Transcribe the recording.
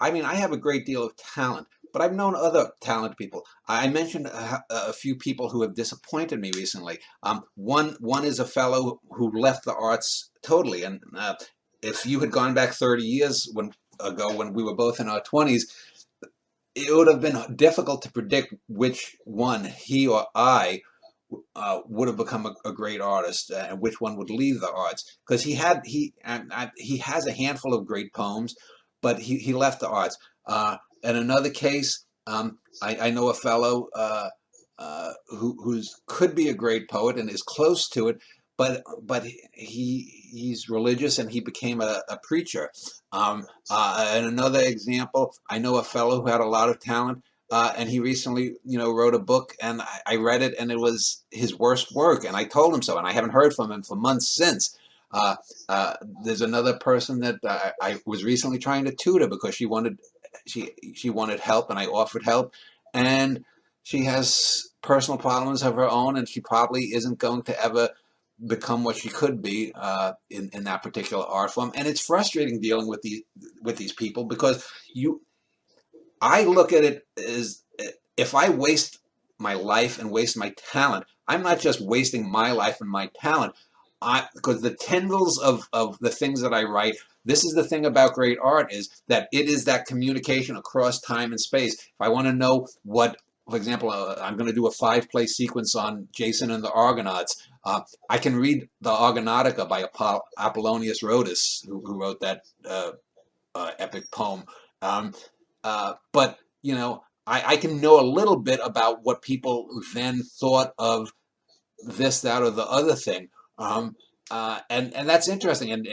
I mean, I have a great deal of talent, but I've known other talented people. I mentioned a few people who have disappointed me recently. One is a fellow who left the arts totally, and if you had gone back 30 years ago when we were both in our 20s, it would have been difficult to predict which one, he or I, would have become a great artist, and which one would leave the arts, because he has a handful of great poems, but he left the arts. In another case, I know a fellow who's could be a great poet and is close to it, but he's religious and he became a preacher. And another example, I know a fellow who had a lot of talent, and he recently, wrote a book, and I read it, and it was his worst work, and I told him so, and I haven't heard from him for months since. Uh, there's another person that I was recently trying to tutor because she wanted help, and I offered help, and she has personal problems of her own, and she probably isn't going to ever become what she could be in that particular art form. And it's frustrating dealing with these people, because I look at it as, if I waste my life and waste my talent, I'm not just wasting my life and my talent. Because the tendrils of the things that I write, this is the thing about great art, is that it is that communication across time and space. If I want to know what, for example, I'm going to do a 5-play sequence on Jason and the Argonauts. I can read the Argonautica by Apollonius Rhodus, who wrote that epic poem. But I can know a little bit about what people then thought of this, that, or the other thing, and that's interesting. And